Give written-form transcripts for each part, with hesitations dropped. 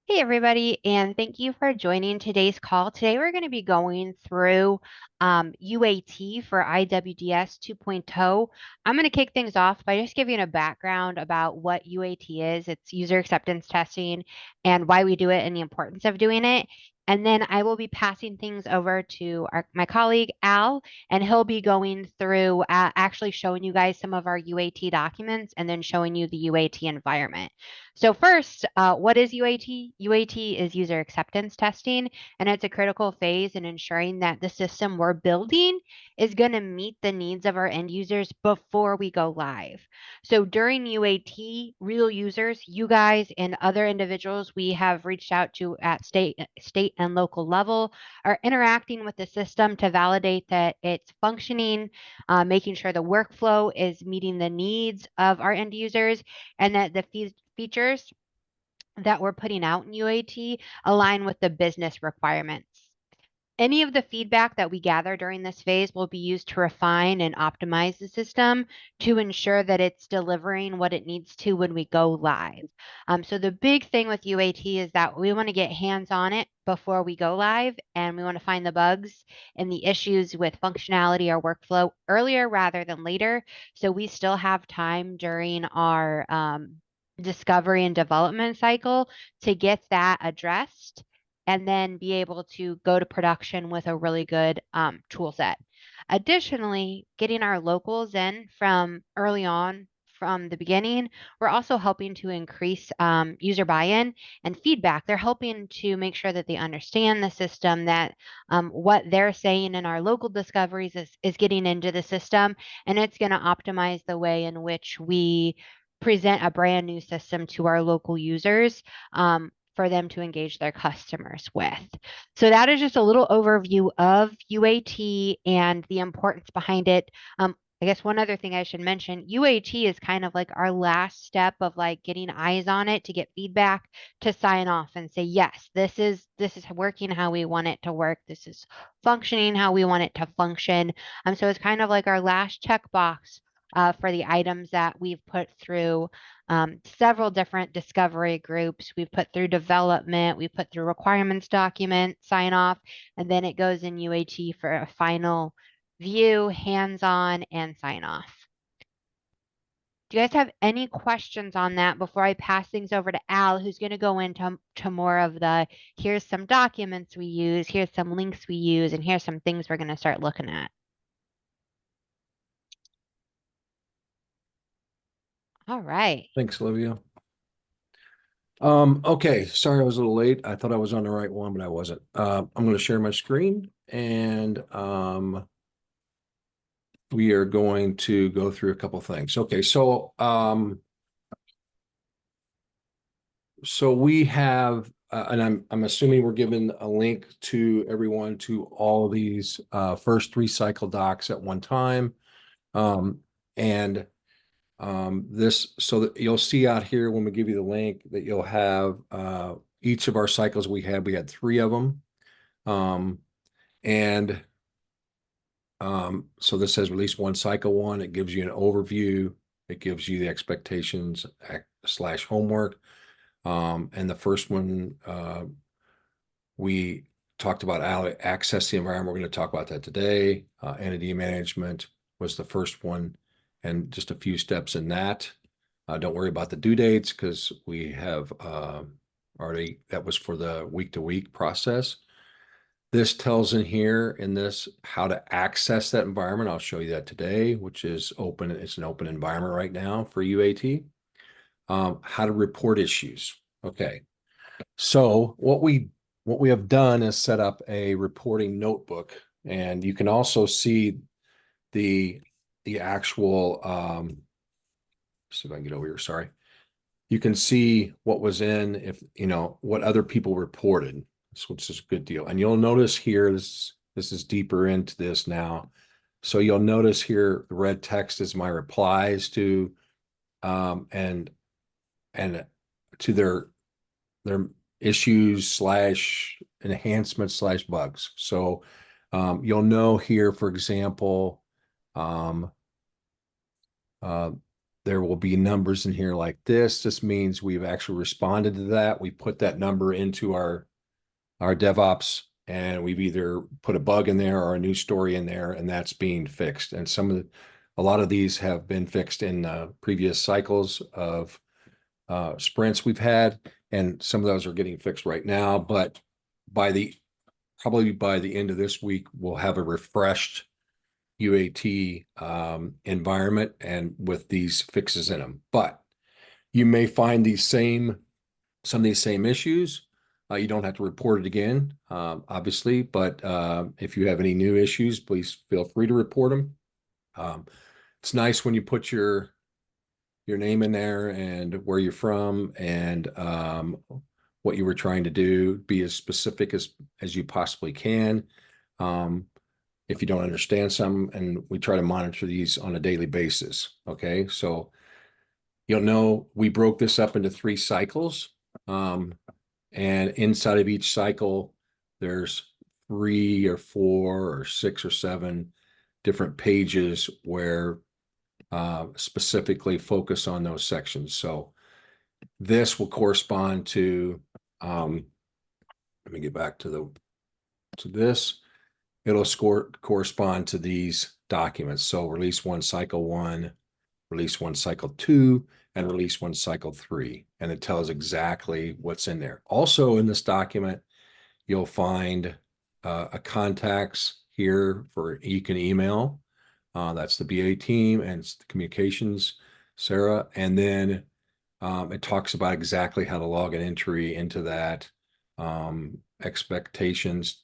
Hey, everybody, and thank you for joining today's call. Today, we're going to be going through UAT for IWDS 2.0. I'm going to kick things off by just giving a background about what UAT is. It's user acceptance testing and why we do it and the importance of doing it. And then I will be passing things over to my colleague, Al, and he'll be going through actually showing you guys some of our UAT documents and then showing you the UAT environment. So first, what is UAT? UAT is user acceptance testing, and it's a critical phase in ensuring that the system we're building is going to meet the needs of our end users before we go live. So during UAT, real users, you guys and other individuals we have reached out to at state and local level are interacting with the system to validate that it's functioning, making sure the workflow is meeting the needs of our end users, and that the features that we're putting out in UAT align with the business requirements. Any of the feedback that we gather during this phase will be used to refine and optimize the system to ensure that it's delivering what it needs to when we go live. So the big thing with UAT is that we want to get hands on it before we go live, and we want to find the bugs and the issues with functionality or workflow earlier rather than later. So we still have time during our discovery and development cycle to get that addressed and then be able to go to production with a really good tool set. Additionally, getting our locals in from early on from the beginning, we're also helping to increase user buy-in and feedback. They're helping to make sure that they understand the system, that what they're saying in our local discoveries is getting into the system, and it's going to optimize the way in which we present a brand new system to our local users for them to engage their customers with. So that is just a little overview of UAT and the importance behind it. I guess one other thing I should mention, UAT is kind of like our last step of like getting eyes on it to get feedback to sign off and say, yes, this is working how we want it to work. This is functioning how we want it to function. So it's kind of like our last checkbox for the items that we've put through several different discovery groups. We've put through development, we've put through requirements document, sign off, and then it goes in UAT for a final view, hands-on, and sign off. Do you guys have any questions on that before I pass things over to Al, who's going to go into more of the, here's some documents we use, here's some links we use, and here's some things we're going to start looking at. All right. Thanks, Olivia. Okay, sorry I was a little late. I thought I was on the right one, but I wasn't. I'm going to share my screen and we are going to go through a couple things. Okay, so we have and I'm assuming we're giving a link to everyone to all of these first 3 cycle docs at one time. And this, so that you'll see out here when we give you the link that you'll have each of our cycles we had 3 of them. And so this says release 1 cycle 1. It gives you an overview. It gives you the expectations / homework. And the first one we talked about access the environment. We're going to talk about that today. Entity management was the first one, and just a few steps in that. Don't worry about the due dates because we have already, that was for the week-to-week process. This tells in here in this how to access that environment. I'll show you that today, which is open. It's an open environment right now for UAT. How to report issues. Okay. So what we have done is set up a reporting notebook, and you can also see the actual see if I can get over here. Sorry. You can see what was in, if you know what other people reported, which is a good deal. And you'll notice here, this is deeper into this now. So you'll notice here the red text is my replies to and to their issues / enhancements / bugs. So you'll know here, for example, there will be numbers in here like this. This means we've actually responded to that. We put that number into our DevOps, and we've either put a bug in there or a new story in there, and that's being fixed. And a lot of these have been fixed in previous cycles of sprints we've had, and some of those are getting fixed right now. But probably by the end of this week, we'll have a refreshed UAT environment and with these fixes in them. But you may find some of these same issues. You don't have to report it again, obviously, but if you have any new issues, please feel free to report them. It's nice when you put your name in there and where you're from and what you were trying to do. Be as specific as you possibly can. If you don't understand some, and we try to monitor these on a daily basis. Okay, so you'll know we broke this up into 3 cycles. And inside of each cycle, there's 3 or 4 or 6 or 7 different pages where specifically focus on those sections. So this will correspond to, let me get back to this. It'll correspond to these documents. So release 1, cycle 1, release 1, cycle 2, and release 1, cycle 3. And it tells exactly what's in there. Also in this document, you'll find a contacts here for you can email. That's the BA team and it's the communications, Sarah. And then it talks about exactly how to log an entry into that, expectations,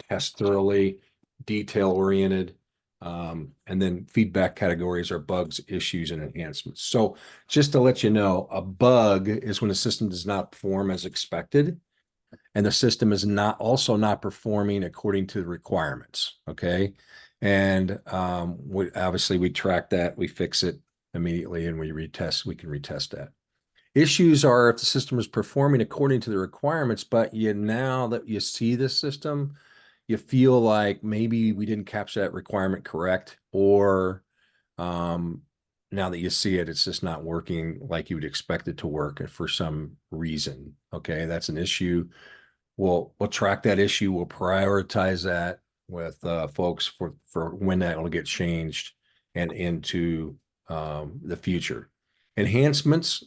test thoroughly, detail oriented, and then feedback categories are bugs, issues, and enhancements. So just to let you know, a bug is when the system does not perform as expected, and the system is also not performing according to the requirements. Okay, and we track that, we fix it immediately, and we can retest that. Issues are if the system is performing according to the requirements, but now that you see this system, you feel like maybe we didn't capture that requirement correct, or now that you see it, it's just not working like you would expect it to work for some reason. Okay, that's an issue. We'll track that issue. We'll prioritize that with folks for when that will get changed and into the future. Enhancements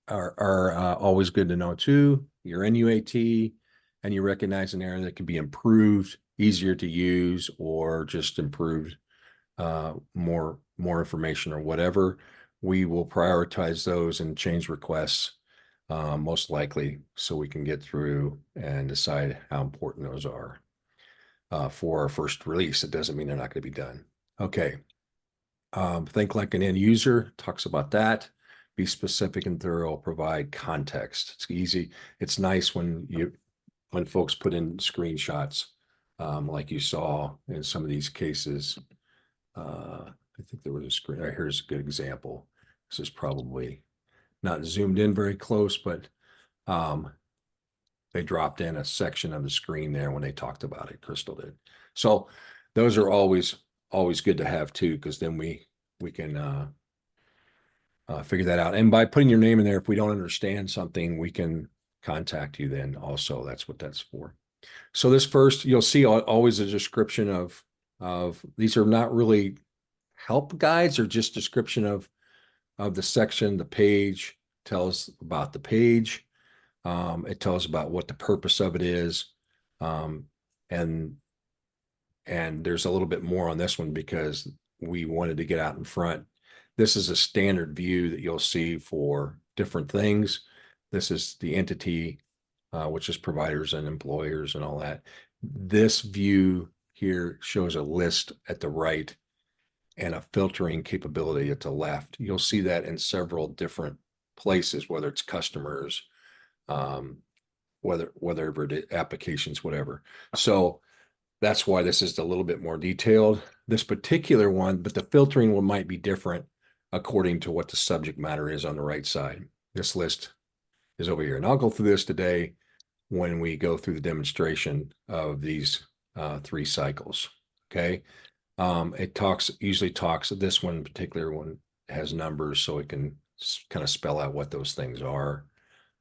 are always good to know too. You're in UAT and you recognize an error that can be improved, easier to use, or just improved, more information or whatever. We will prioritize those and change requests most likely so we can get through and decide how important those are for our first release. It doesn't mean they're not going to be done. Okay. Think like an end user, talks about that. Be specific and thorough, provide context. It's easy. It's nice when folks put in screenshots, like you saw in some of these cases. I think there was a screen. Here's a good example. This is probably not zoomed in very close, but they dropped in a section of the screen there when they talked about it. Crystal did. So those are always good to have too, because then we can figure that out. And by putting your name in there, if we don't understand something, we can contact you then also. That's what that's for. So this first, you'll see always a description of these are not really help guides, or just description of the section. The page tells about the page. It tells about what the purpose of it is. And there's a little bit more on this one because we wanted to get out in front. This is a standard view that you'll see for different things. This is the entity, which is providers and employers and all that. This view here shows a list at the right and a filtering capability at the left. You'll see that in several different places, whether it's customers, whether it applications, whatever. So that's why this is a little bit more detailed, this particular one, but the filtering one might be different according to what the subject matter is on the right side. This list is over here, and I'll go through this today when we go through the demonstration of these 3 cycles. Okay. It usually talks, this one particular one has numbers so it can kind of spell out what those things are.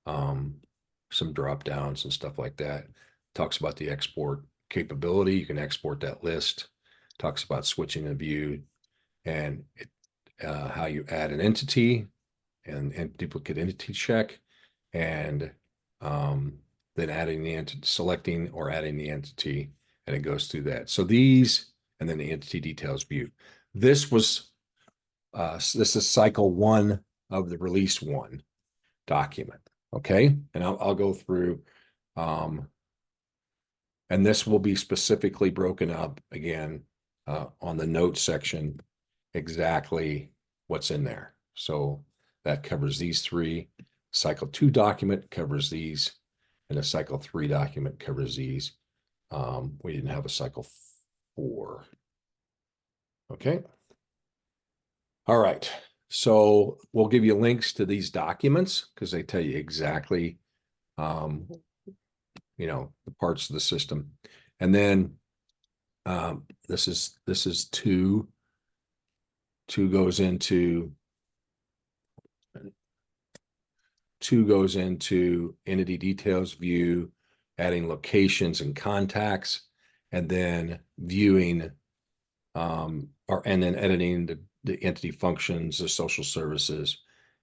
Some drop downs and stuff like that. Talks about the export capability. You can export that list. Talks about switching a view and how you add an entity and duplicate entity check, and then adding the entity, selecting or adding the entity, and it goes through that. So these, and then the entity details view. This is cycle 1 of the release 1 document. Okay, and I'll go through, and this will be specifically broken up again on the notes section, exactly what's in there. So that covers these 3. Cycle 2 document covers these, and a cycle 3 document covers these. We didn't have a cycle 4. Okay. All right. So we'll give you links to these documents because they tell you exactly, the parts of the system. And then this is 2. 2 goes into entity details view, adding locations and contacts, and then viewing and then editing the entity functions, the social services.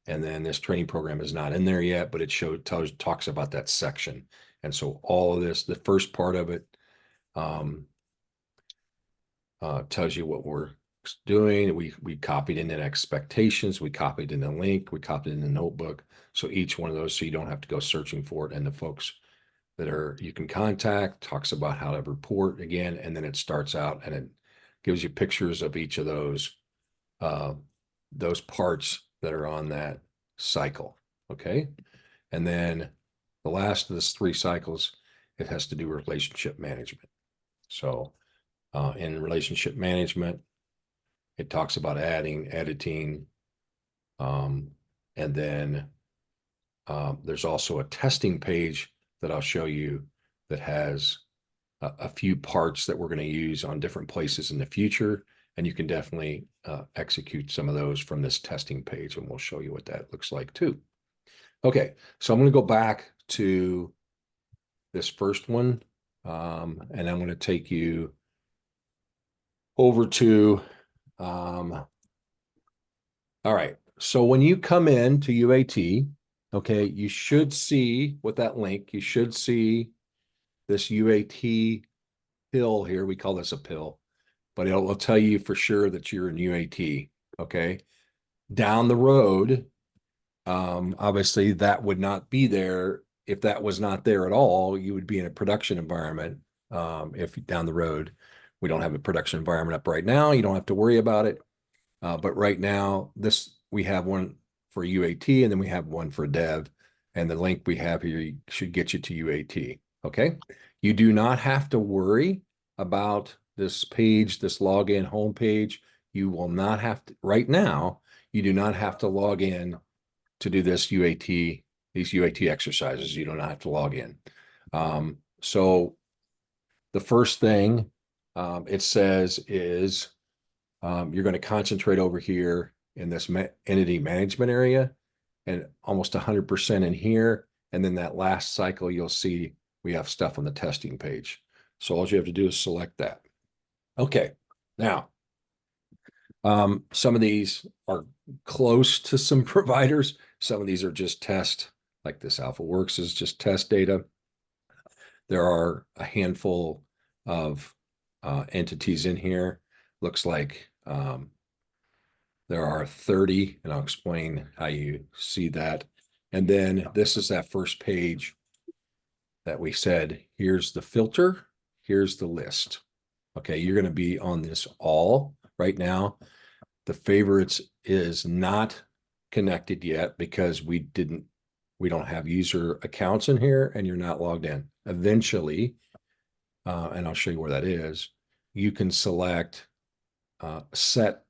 And then this training program is not in there yet, but it talks about that section. And so all of this, the first part of it tells you what we're doing. We copied in the expectations, we copied in the link, we copied in the notebook. So each one of those, so you don't have to go searching for it. And the folks that you can contact talks about how to report again, and then it starts out and it gives you pictures of each of those parts that are on that cycle. Okay, and then the last of this 3 cycles, it has to do with relationship management. So in relationship management, it talks about adding, editing, and then there's also a testing page that I'll show you that has a few parts that we're going to use on different places in the future. And you can definitely execute some of those from this testing page, and we'll show you what that looks like too. Okay, so I'm going to go back to this first one, and I'm going to take you over to, all right, so when you come in to UAT, okay, you should see with that link, you should see this UAT pill here. We call this a pill, but it will tell you for sure that you're in UAT, okay? Down the road, obviously that would not be there. If that was not there at all, you would be in a production environment. If down the road, we don't have a production environment up right now, you don't have to worry about it. But right now, we have one for UAT, and then we have one for dev. And the link we have here should get you to UAT. Okay. You do not have to worry about this page, this login homepage. You will not have to, right now, you do not have to log in to do these UAT exercises. You don't have to log in. So the first thing it says is you're going to concentrate over here in this entity management area, and almost 100% in here. And then that last cycle, you'll see we have stuff on the testing page. So all you have to do is select that. Okay, now some of these are close to some providers. Some of these are just test, like this AlphaWorks is just test data. There are a handful of entities in here. Looks like there are 30, and I'll explain how you see that. And then this is that first page that we said, here's the filter, here's the list. Okay, you're going to be on this all right now. The favorites is not connected yet because we don't have user accounts in here, and you're not logged in. Eventually, and I'll show you where that is, you can select set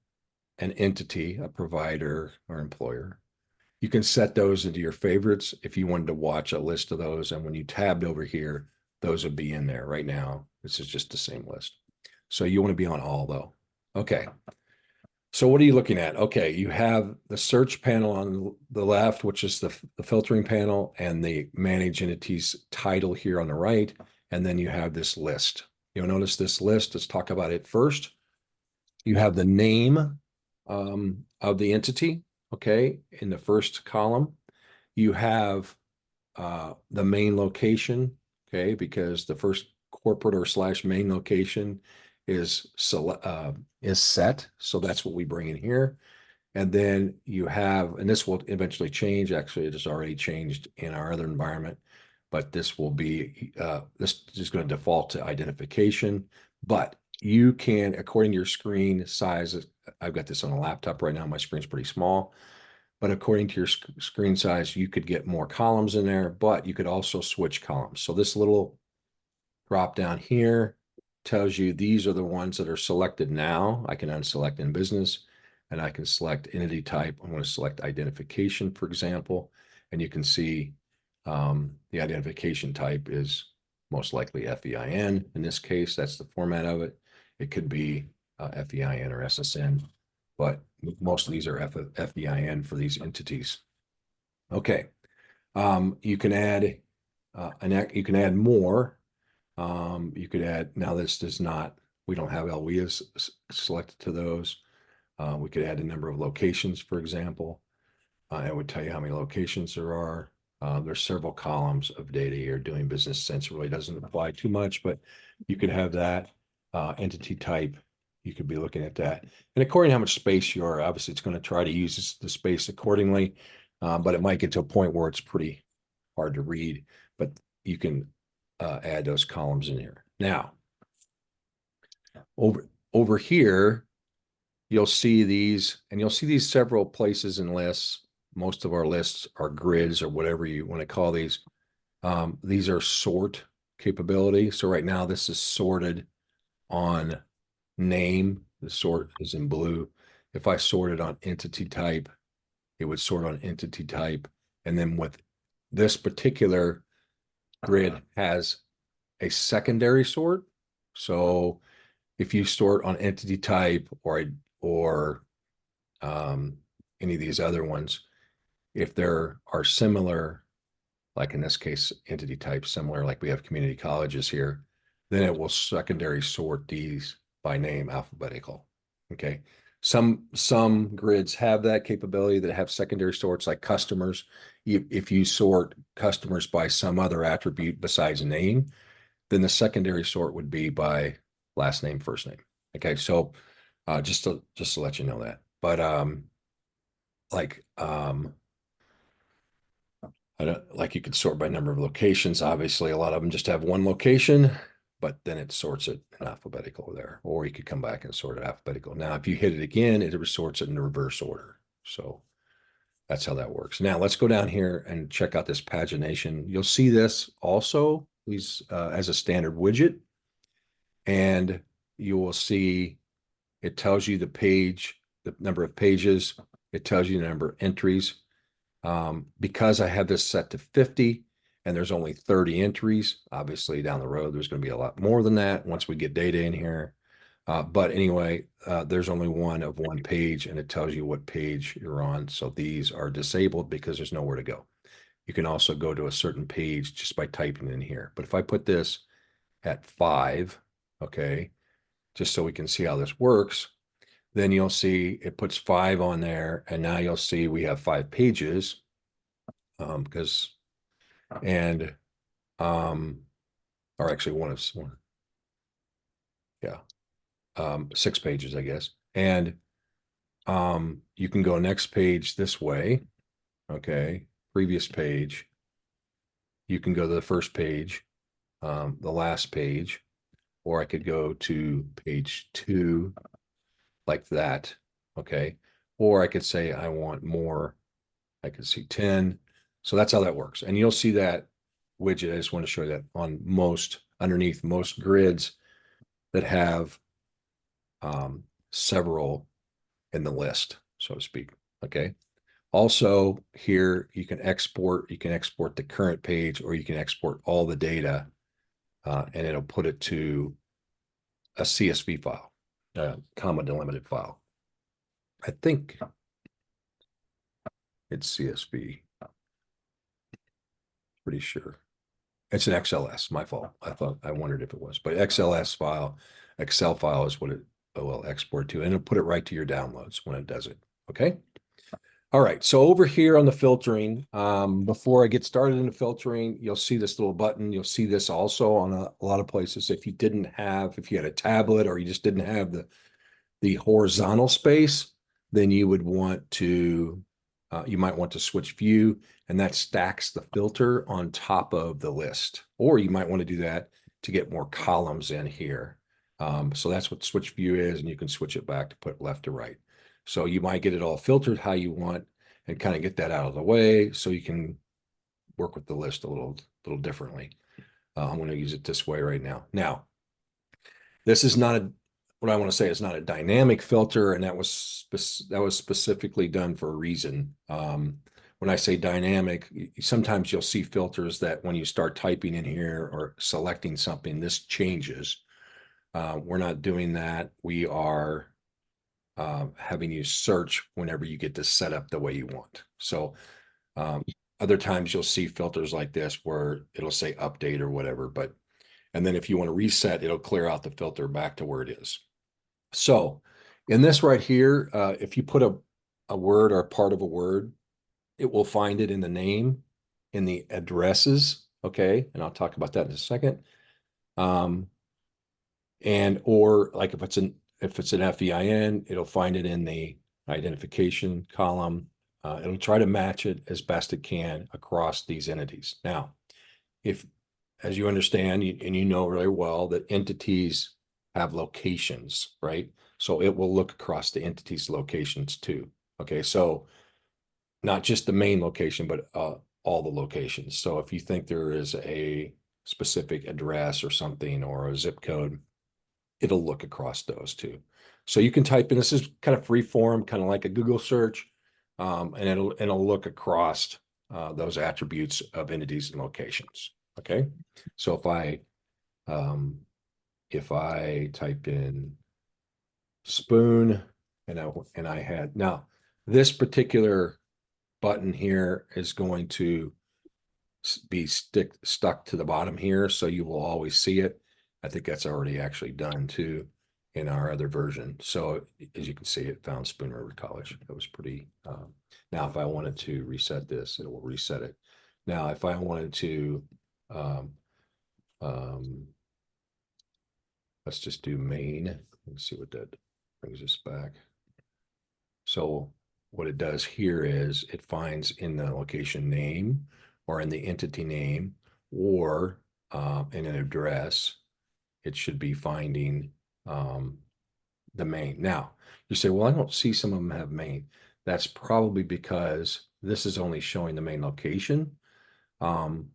an entity, a provider or employer. You can set those into your favorites if you wanted to watch a list of those. And when you tabbed over here, those would be in there right now. This is just the same list. So you want to be on all though. Okay. So what are you looking at? Okay, you have the search panel on the left, which is the filtering panel, and the manage entities title here on the right. And then you have this list. You'll notice this list, let's talk about it first. You have the name of the entity, okay, in the first column. You have the main location, okay, because the first corporate or slash main location is set. So that's what we bring in here. And then you have, and this will eventually change. Actually, it has already changed in our other environment, but this will be, this is going to default to identification. But you can, according to your screen size, I've got this on a laptop right now. My screen's pretty small. But according to your screen size, you could get more columns in there, but you could also switch columns. So this little drop down here tells you these are the ones that are selected now. I can unselect in business and I can select entity type. I'm going to select identification, for example, and you can see the identification type is most likely FEIN. In this case, that's the format of it. It could be FEIN or SSN, but most of these are FEIN for these entities. Okay, you can add you can add more. You could add, now this does not, we don't have LWIAs selected to those. We could add a number of locations, for example. It would tell you how many locations there are. There's several columns of data here. Doing business sense really doesn't apply too much, but you could have that entity type. You could be looking at that. And according to how much space you are, obviously it's going to try to use the space accordingly, but it might get to a point where it's pretty hard to read, but you can add those columns in here. Now, over here, you'll see these, and you'll see these several places in lists. Most of our lists are grids or whatever you want to call these. These are sort capability. So right now, this is sorted on name. The sort is in blue. If I sorted on entity type, it would sort on entity type. And then with this particular grid has a secondary sort. So if you sort on entity type or any of these other ones, if there are similar, like in this case, entity type similar, like we have community colleges here, then it will secondary sort these by name alphabetical. Okay. Some grids have that capability that have secondary sorts like customers. If you sort customers by some other attribute besides name, then the secondary sort would be by last name, first name. Okay, so just to let you know that. But like I don't like you could sort by number of locations. Obviously, a lot of them just have one location, but then it sorts it in alphabetical there. Or you could come back and sort it alphabetical. Now, if you hit it again, it sorts it in reverse order. So that's how that works. Now let's go down here and check out this pagination. You'll see this also as a standard widget, and you will see it tells you the page, the number of pages. It tells you the number of entries. Because I have this set to 50 and there's only 30 entries, obviously down the road, there's going to be a lot more than that once we get data in here. But anyway, there's only one of one page and it tells you what page you're on. So these are disabled because there's nowhere to go. You can also go to a certain page just by typing in here. But if I put this at 5, okay, just so we can see how this works, then you'll see it puts 5 on there. And now you'll see we have 5 pages because, and, or actually one, yeah, 6 pages, I guess. And you can go next page this way. Okay. Previous page. You can go to the first page, the last page, or I could go to page 2 like that. Okay. Or I could say, I want more. I could see 10. So that's how that works. And you'll see that widget. I just want to show you that on underneath most grids that have several in the list, so to speak. Okay. Also here, you can export the current page, or you can export all the data and it'll put it to a CSV file, comma delimited file. I think it's CSV. Pretty sure. It's an XLS, my fault. I wondered if it was, but XLS file, Excel file is what it will export to, and it'll put it right to your downloads when it does it. Okay. All right. So over here on the filtering, before I get started in the filtering, you'll see this little button. You'll see this also on a lot of places. If you had a tablet or you just didn't have the horizontal space, then you would want to, you might want to switch view, and that stacks the filter on top of the list. Or you might want to do that to get more columns in here. So that's what switch view is, and you can switch it back to put left to right. So you might get it all filtered how you want and kind of get that out of the way so you can work with the list a little differently. I'm going to use it this way right now. Now, this is not what I want to say is not a dynamic filter, and that was specifically done for a reason. When I say dynamic, sometimes you'll see filters that when you start typing in here or selecting something, this changes. We're not doing that. We are having you search whenever you get this set up the way you want. So other times you'll see filters like this where it'll say update or whatever, and then if you want to reset, it'll clear out the filter back to where it is. So in this right here, if you put a word or a part of a word, it will find it in the name, in the addresses, okay? And I'll talk about that in a second. Or like if it's an FEIN, it'll find it in the identification column. It'll try to match it as best it can across these entities. Now, as you understand, and you know really well that entities have locations, right? So it will look across the entities locations too. Okay, so not just the main location, but all the locations. So if you think there is a specific address or something or a zip code, it'll look across those too. So you can type in, this is kind of free form, kind of like a Google search, and it'll look across those attributes of entities and locations. Okay, so if I type in spoon and I had now this particular button here is going to be stuck to the bottom here, so you will always see it. I think that's already actually done too in our other version. So as you can see, it found Spoon River College. That was pretty. Now, if I wanted to reset this, it will reset it. Now, if I wanted to, let's just do main. Let's see what that brings us back. So what it does here is it finds in the location name or in the entity name or in an address, it should be finding the main. Now, you say, well, I don't see some of them have main. That's probably because this is only showing the main location. And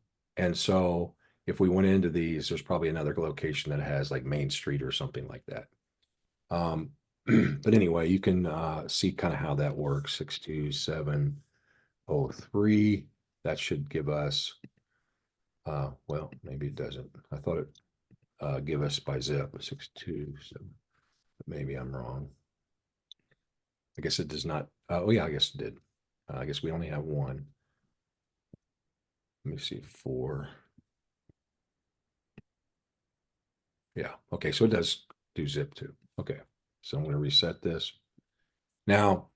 so if we went into these, there's probably another location that has like Main Street or something like that. But anyway, you can see kind of how that works. 62703. That should give us, well, maybe it doesn't. I thought it give us by zip 627. Maybe I'm wrong. I guess it does not. Oh yeah, I guess it did. I guess we only have one. Let me see, 4. Yeah. Okay. So it does do zip too. Okay. So I'm going to reset this. Now,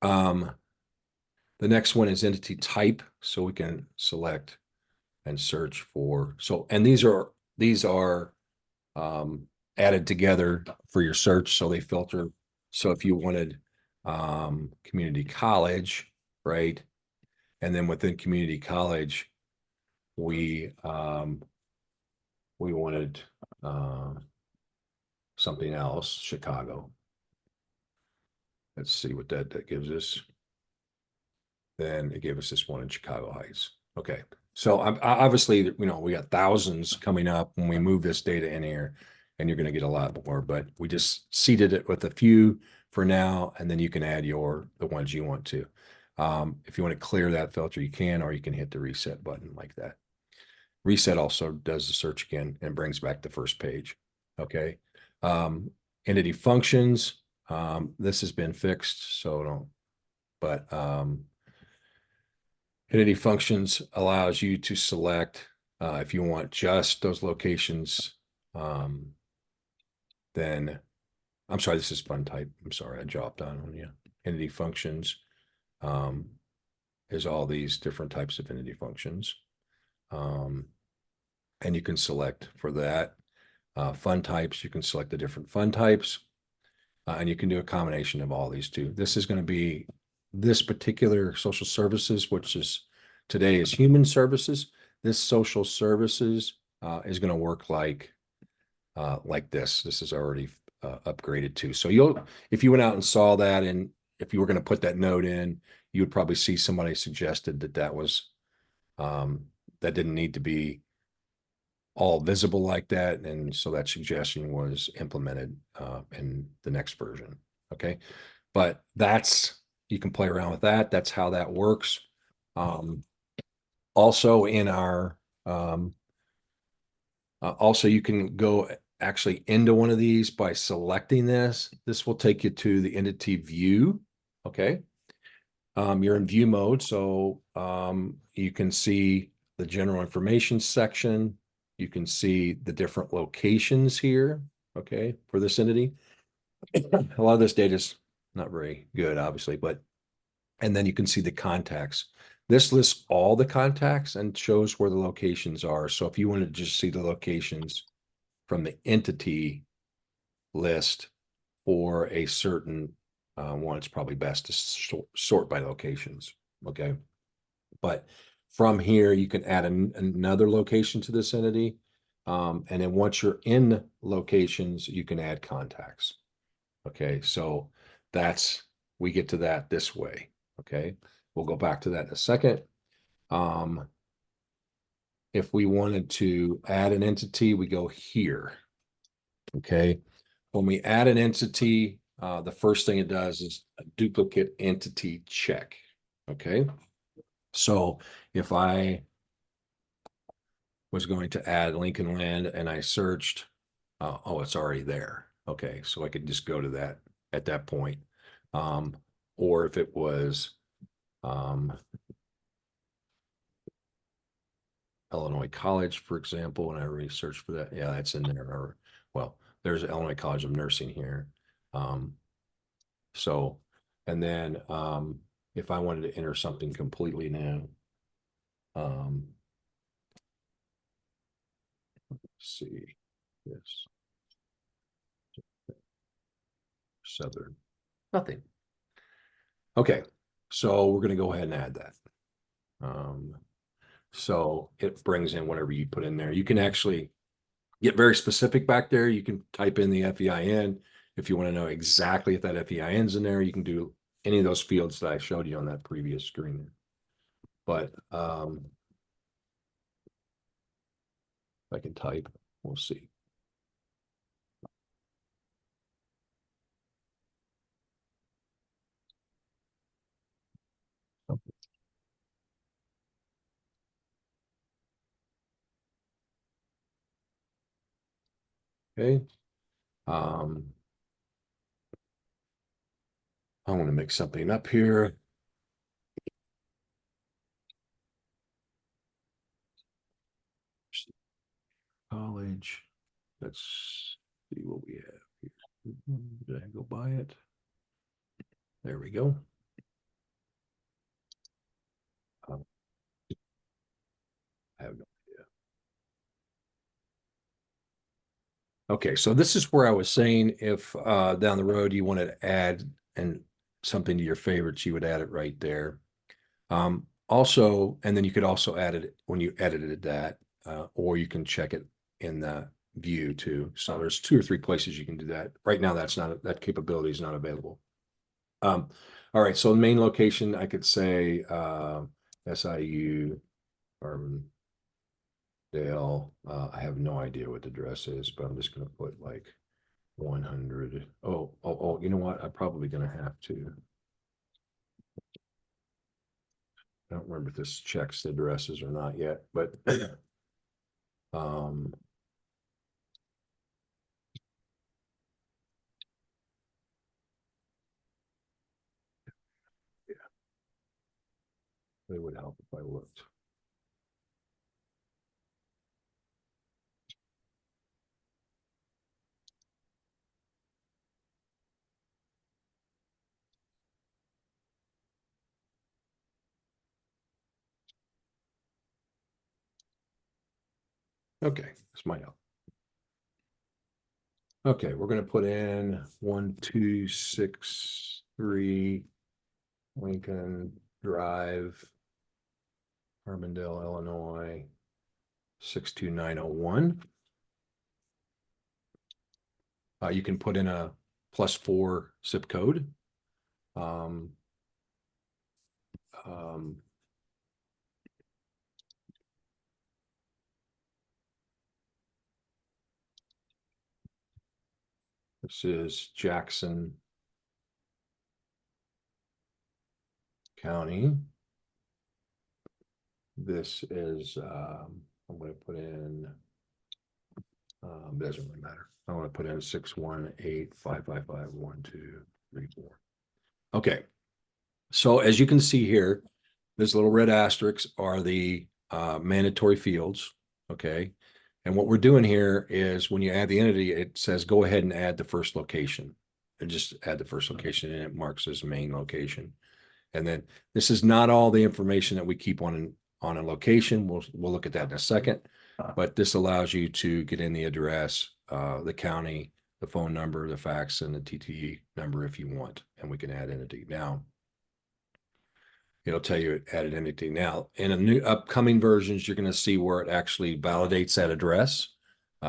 the next one is entity type. So we can select and search for. So, and these are added together for your search. So they filter. So if you wanted community college, right? And then within community college, we wanted something else, Chicago. Let's see what that gives us. Then it gave us this one in Chicago Heights. Okay. So obviously, we got thousands coming up when we move this data in here, and you're going to get a lot more, but we just seeded it with a few for now, and then you can add the ones you want to. If you want to clear that filter, you can, or you can hit the reset button like that. Reset also does the search again and brings back the first page. Okay. Entity functions. This has been fixed, so don't, but entity functions allows you to select if you want just those locations, then I'm sorry, this is fund type. I'm sorry, I dropped on you. Entity functions is all these different types of entity functions. And you can select for that. Fund types, you can select the different fund types, and you can do a combination of all these two. This is going to be this particular social services, which is today is human services. This social services is going to work like this. This is already upgraded to. So you'll, if you went out and saw that, and if you were going to put that note in, you would probably see somebody suggested that that was that didn't need to be all visible like that. And so that suggestion was implemented in the next version. Okay. But that's, you can play around with that. That's how that works. Also in our, also you can go actually into one of these by selecting this. This will take you to the entity view. Okay. You're in view mode. So you can see the general information section. You can see the different locations here, okay, for this entity. A lot of this data is not very good, obviously, but, and then you can see the contacts. This lists all the contacts and shows where the locations are. So if you want to just see the locations from the entity list for a certain one, it's probably best to sort by locations, okay? But from here, you can add another location to this entity. And then once you're in locations, you can add contacts. Okay, so that's, we get to that this way. Okay, we'll go back to that in a second. If we wanted to add an entity, we go here. Okay, when we add an entity, the first thing it does is a duplicate entity check. Okay, so if I was going to add Lincoln Land and I searched, oh, it's already there. Okay, so I could just go to that at that point. Or if it was Illinois College, for example, when I researched for that, yeah, that's in there. Or, well, there's Illinois College of Nursing here. So, and then if I wanted to enter something completely new, let's see, yes, Southern, nothing. Okay, so we're going to go ahead and add that. So it brings in whatever you put in there. You can actually get very specific back there. You can type in the FEIN. If you want to know exactly if that FEIN's in there, you can do any of those fields that I showed you on that previous screen. But if I can type, we'll see. Okay. I want to make something up here. College. Let's see what we have here. Did I go by it? There we go. I have no idea. Okay, so this is where I was saying if down the road you wanted to add and something to your favorites, you would add it right there. Also, and then you could also add it when you edited that, or you can check it in the view too. So there's 2 or 3 places you can do that. Right now, that's not, that capability is not available. All right, so the main location, I could say SIU or Dale. I have no idea what the address is, but I'm just going to put like 100. Oh, you know what? I'm probably going to have to. I don't remember if this checks the addresses or not yet, but um, It would help if I looked. Okay, this might help. Okay, we're going to put in 1263 Lincoln Drive, Carbondale, Illinois, 62901. You can put in a +4 zip code. Um, um, this is Jackson County. This is, I'm going to put in, doesn't really matter. I want to put in 618-555-1234. Okay. So as you can see here, these little red asterisks are the mandatory fields. Okay. And what we're doing here is when you add the entity, it says go ahead and add the first location. And just add the first location and it marks as main location. And then this is not all the information that we keep on a location. We'll look at that in a second. But this allows you to get in the address, the county, the phone number, the fax, and the TTE number if you want. And we can add entity. Now, it'll tell you it added entity. Now, in a new upcoming versions, you're going to see where it actually validates that address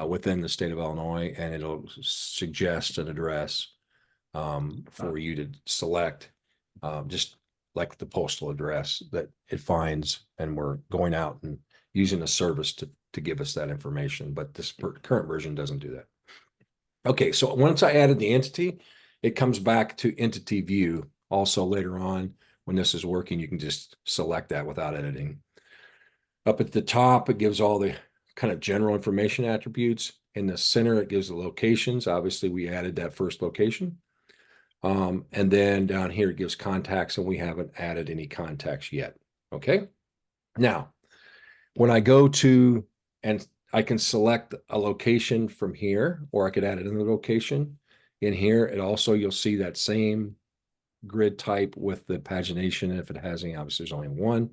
within the state of Illinois, and it'll suggest an address for you to select, just like the postal address that it finds, and we're going out and using a service to give us that information. But this current version doesn't do that. Okay, so once I added the entity, it comes back to entity view. Also later on, when this is working, you can just select that without editing. Up at the top, it gives all the kind of general information attributes. In the center, it gives the locations. Obviously, we added that first location. And then down here, it gives contacts, and we haven't added any contacts yet. Okay. Now, when I go to, and I can select a location from here, or I could add another location in here. It also, you'll see that same grid type with the pagination. If it has any, obviously there's only one.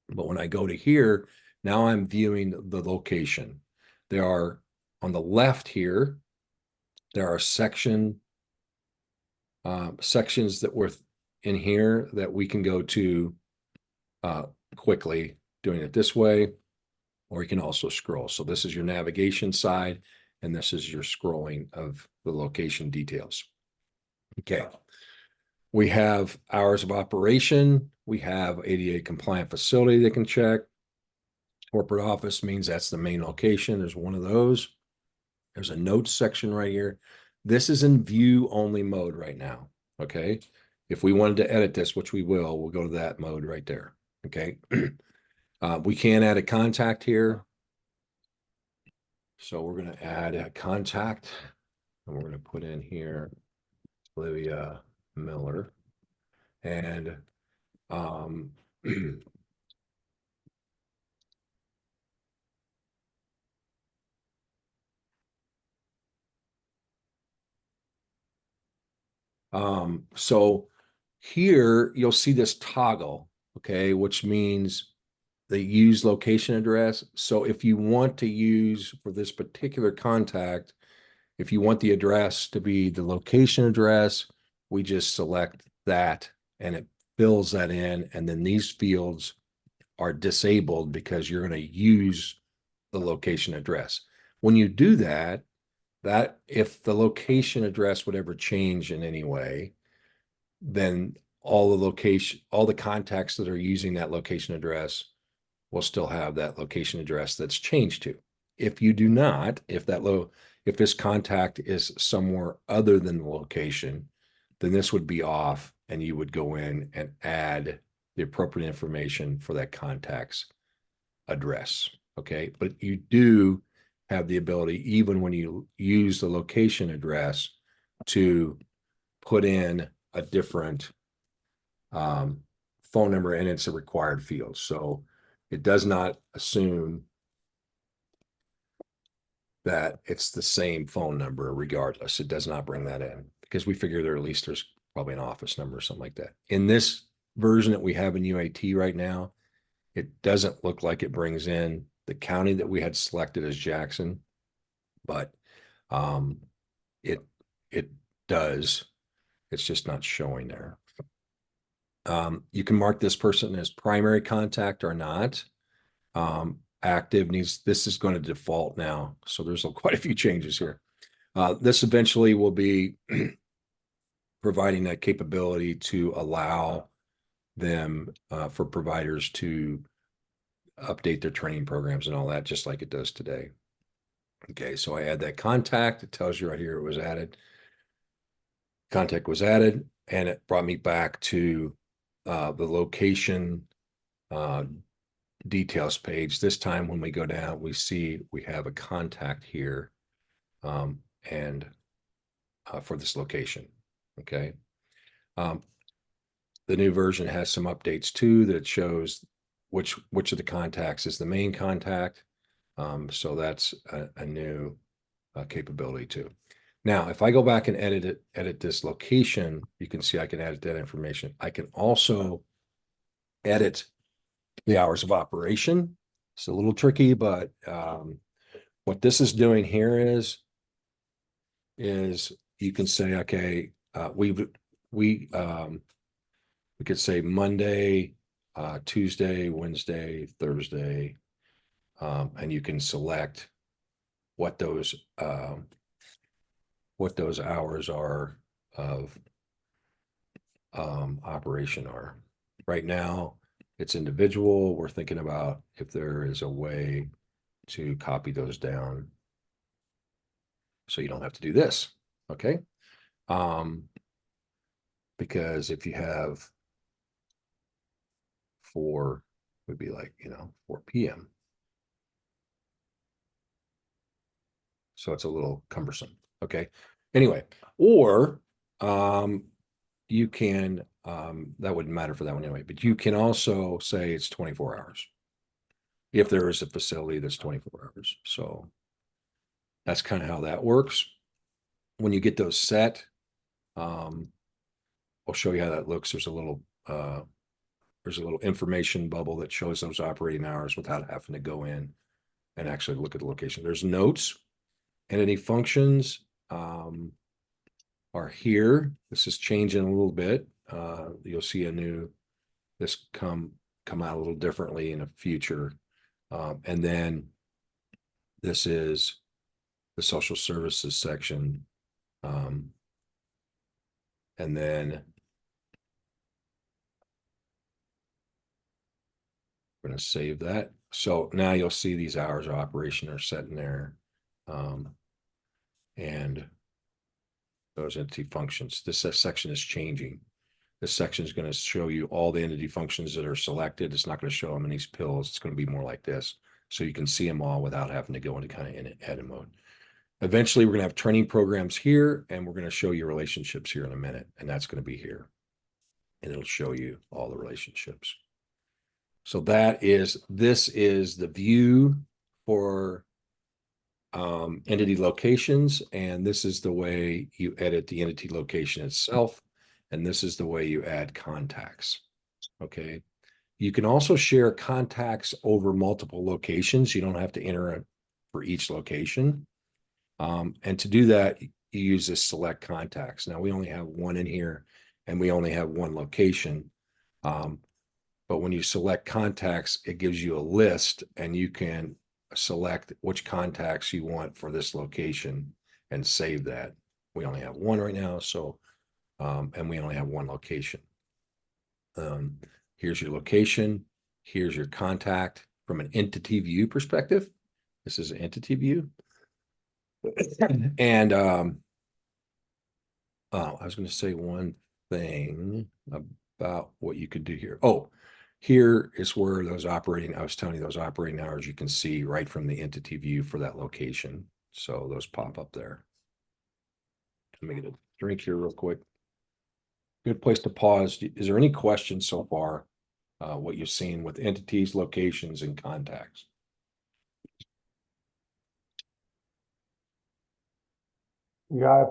But when I go to here, now I'm viewing the location. There are, on the left here, there are sections that were in here that we can go to quickly, doing it this way, or you can also scroll. So this is your navigation side, and this is your scrolling of the location details. Okay. We have hours of operation. We have ADA compliant facility they can check. Corporate office means that's the main location. There's one of those. There's a notes section right here. This is in view only mode right now. Okay. If we wanted to edit this, which we will, we'll go to that mode right there. Okay. We can add a contact here. So we're going to add a contact, and we're going to put in here Olivia Miller. And so here you'll see this toggle, okay, which means they use location address. So if you want to use for this particular contact, if you want the address to be the location address, we just select that and it fills that in. And then these fields are disabled because you're going to use the location address. When you do that, if the location address would ever change in any way, then all the contacts that are using that location address will still have that location address that's changed to. If you do not, if this contact is somewhere other than the location, then this would be off, and you would go in and add the appropriate information for that contact's address. Okay. But you do have the ability, even when you use the location address, to put in a different phone phone number and it's a required field. So it does not assume that it's the same phone number regardless. It does not bring that in because we figure there at least there's probably an office number or something like that. In this version that we have in UAT right now, it doesn't look like it brings in the county that we had selected as Jackson, but it does. It's just not showing there. You can mark this person as primary contact or not. Active needs, this is going to default now. So there's quite a few changes here. This eventually will be providing that capability to allow them for providers to update their training programs and all that, just like it does today. Okay, so I add that contact. It tells you right here it was added. Contact was added, and it brought me back to the location details page. This time when we go down, we see we have a contact here and for this location. Okay. The new version has some updates too that shows which of the contacts is the main contact. So that's a new capability too. Now, if I go back and edit this location, you can see I can edit that information. I can also edit the hours of operation. It's a little tricky, but what this is doing here is you can say, okay, we could say Monday, Tuesday, Wednesday, Thursday, and you can select what those hours are of operation are. Right now, it's individual. We're thinking about if there is a way to copy those down so you don't have to do this, okay? Because if you have 4, would be like, 4 p.m. So it's a little cumbersome, okay? Anyway, or you can, that wouldn't matter for that one anyway, but you can also say it's 24 hours if there is a facility that's 24 hours. So that's kind of how that works. When you get those set, I'll show you how that looks. There's a little information bubble that shows those operating hours without having to go in and actually look at the location. There's notes. Entity functions are here. This is changing a little bit. You'll see this come out a little differently in the future. And then this is the social services section. And then we're going to save that. So now you'll see these hours of operation are set in there. And those entity functions. This section is changing. This section is going to show you all the entity functions that are selected. It's not going to show them in these pills. It's going to be more like this. So you can see them all without having to go into kind of in edit mode. Eventually, we're going to have training programs here, and we're going to show you relationships here in a minute. And that's going to be here. And it'll show you all the relationships. So this is the view for entity locations, and this is the way you edit the entity location itself, and this is the way you add contacts. Okay, you can also share contacts over multiple locations. You don't have to enter it for each location, and to do that, you use this select contacts. Now we only have one in here, and we only have one location. But when you select contacts, it gives you a list, and you can select which contacts you want for this location and save that. We only have one right now, so and we only have one location. Here's your location. Here's your contact from an entity view perspective. This is an entity view. And I was going to say one thing about what you could do here. Oh, here is where I was telling you those operating hours you can see right from the entity view for that location. So those pop up there. Let me get a drink here real quick. Good place to pause. Is there any questions so far what you've seen with entities, locations, and contacts. Yeah,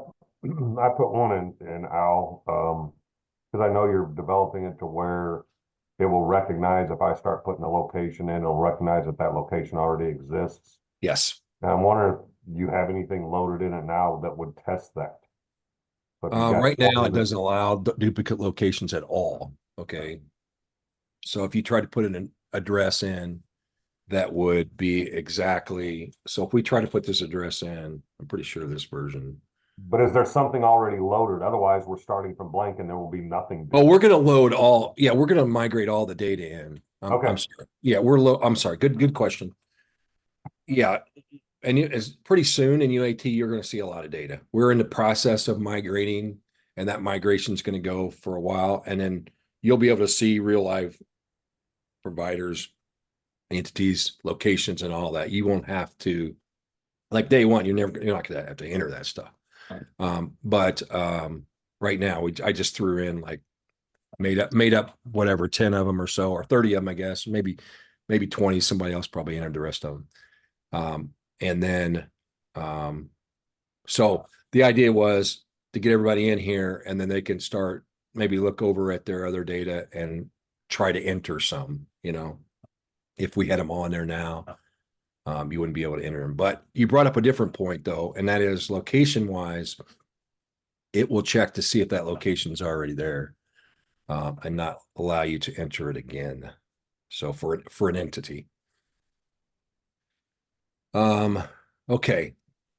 I put one in Al, because I know you're developing it to where it will recognize if I start putting a location in, it'll recognize that that location already exists. Yes. And I'm wondering if you have anything loaded in it now that would test that. So if you got Right now, one it doesn't allow duplicate locations at all. Okay. So if you try to put an address in, that would be exactly. So if we try to put this address in, I'm pretty sure this version. but is there something already loaded? Otherwise, we're starting from blank and there will be nothing. Oh, we're going to load all. Yeah, we're going to migrate all the data in. I'm Okay. sorry. Yeah, I'm sorry. Good question. Yeah, and it's pretty soon in UAT, you're going to see a lot of data. We're in the process of migrating, and that migration is going to go for a while. And then you'll be able to see real live providers, entities, locations, and all that. You won't have to, like day one, you're not going to have to enter that stuff. But right now, I just threw in like made up whatever 10 of them or so, or 30 of them, I guess, maybe 20. Somebody else probably entered the rest of them. And then, so the idea was to get everybody in here, and then they can start maybe look over at their other data and try to enter some, if we had them on there now, you wouldn't be able to enter them. But you brought up a different point though, and that is location wise, it will check to see if that location is already there, and not allow you to enter it again. So for an entity. Okay,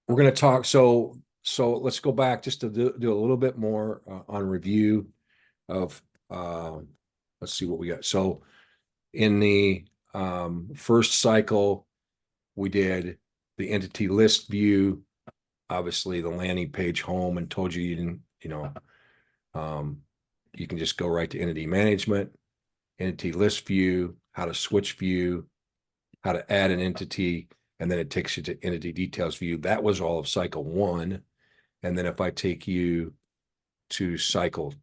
we're going to talk. So let's go back just to do a little bit more on review of. Let's see what we got. So in the first cycle, we did the entity list view, obviously the landing page home, and told you you didn't, you can just go right to entity management, entity list view, how to switch view, how to add an entity, and then it takes you to entity details view. That was all of cycle 1. And then if I take you to cycle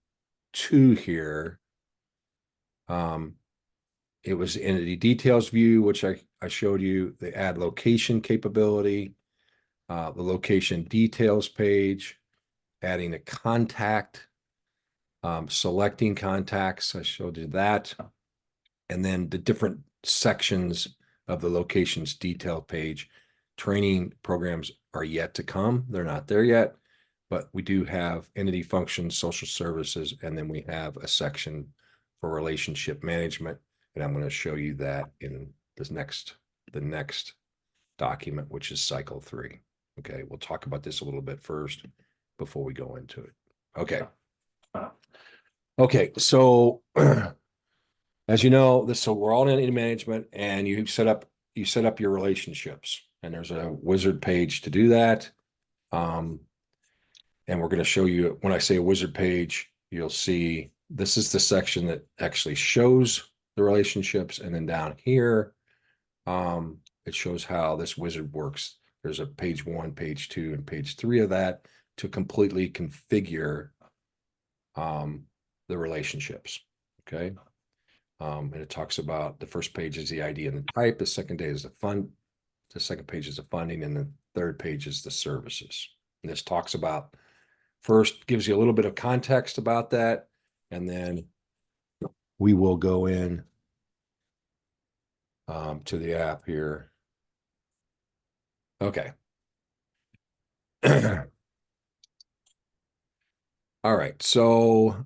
2 here, it was entity details view, which I showed you the add location capability, the location details page, adding a contact, selecting contacts. I showed you that. And then the different sections of the locations detail page. Training programs are yet to come. They're not there yet, but we do have entity functions, social services, and then we have a section for relationship management. And I'm going to show you that in the next document, which is cycle 3. Okay, we'll talk about this a little bit first before we go into it. Okay. Okay, so as you know, so we're all in entity management, and you set up your relationships, and there's a wizard page to do that. And we're going to show you, when I say a wizard page, you'll see this is the section that actually shows the relationships, and then down here, it shows how this wizard works. There's a page 1, page 2, and page 3 of that to completely configure the relationships. Okay. And it talks about the first page is the ID and the type. The second page is the second page is the funding, and the third page is the services. And this talks about, first gives you a little bit of context about that, and then we will go in to the app here. Okay. All right. So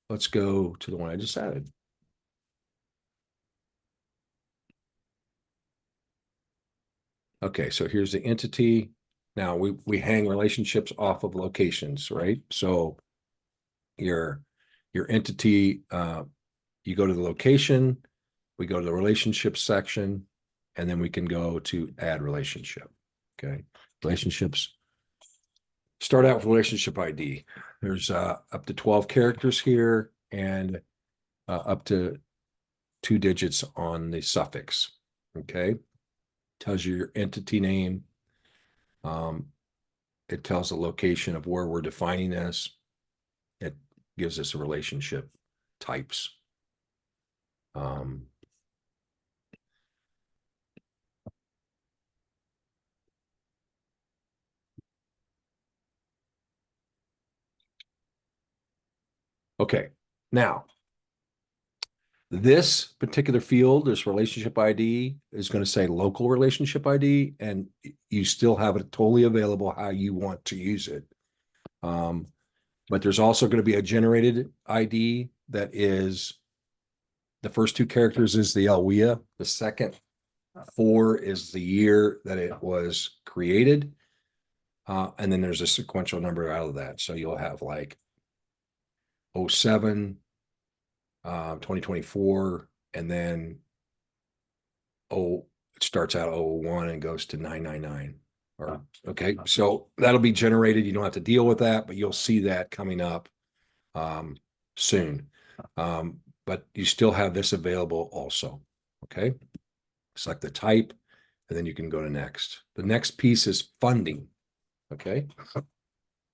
let's go to the one I just added. Okay, so here's the entity. Now we hang relationships off of locations, right? So your entity, you go to the location, we go to the relationship section, and then we can go to add relationship. Okay, relationships. Start out with relationship ID. There's up to 12 characters here, and up to 2 digits on the suffix. Okay, tells you your entity name. It tells the location of where we're defining this. It gives us a relationship types. Okay, now this particular field, this relationship ID, is going to say local relationship ID, and you still have it totally available how you want to use it. But there's also going to be a generated ID that is the first two characters is the LWIA, the second 4 is the year that it was created. And then there's a sequential number out of that. So you'll have like 07, 2024, and then it starts out 001 and goes to 999. Or, okay, so that'll be generated. You don't have to deal with that, but you'll see that coming up soon. But you still have this available also. Okay, select the type, and then you can go to next. The next piece is funding. Okay,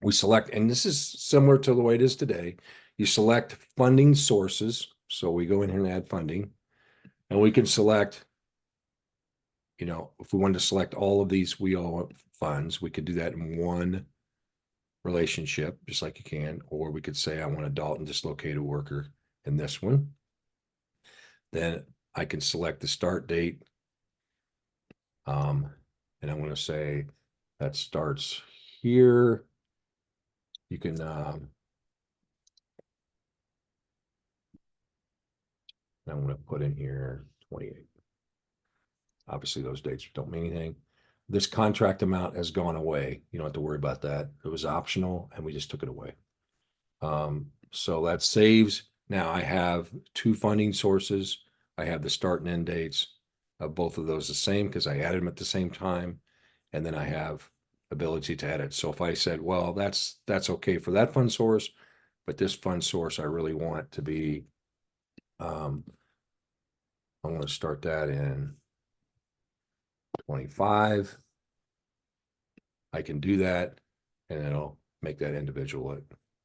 we select, and this is similar to the way it is today. You select funding sources. So we go in here and add funding, and we can select, you know, if we wanted to select all of these WIO funds, we could do that in one relationship, just like you can, or we could say, I want adult and dislocated worker in this one. Then I can select the start date. And I'm going to say that starts here. You can, I'm going to put in here 28. Obviously, those dates don't mean anything. This contract amount has gone away. You don't have to worry about that. It was optional, and we just took it away. So that saves. Now I have two funding sources. I have the start and end dates of both of those the same because I added them at the same time. And then I have ability to edit. So if I said, well, that's okay for that fund source, but this fund source, I really want to be, I'm going to start that in 25. I can do that, and it'll make that individual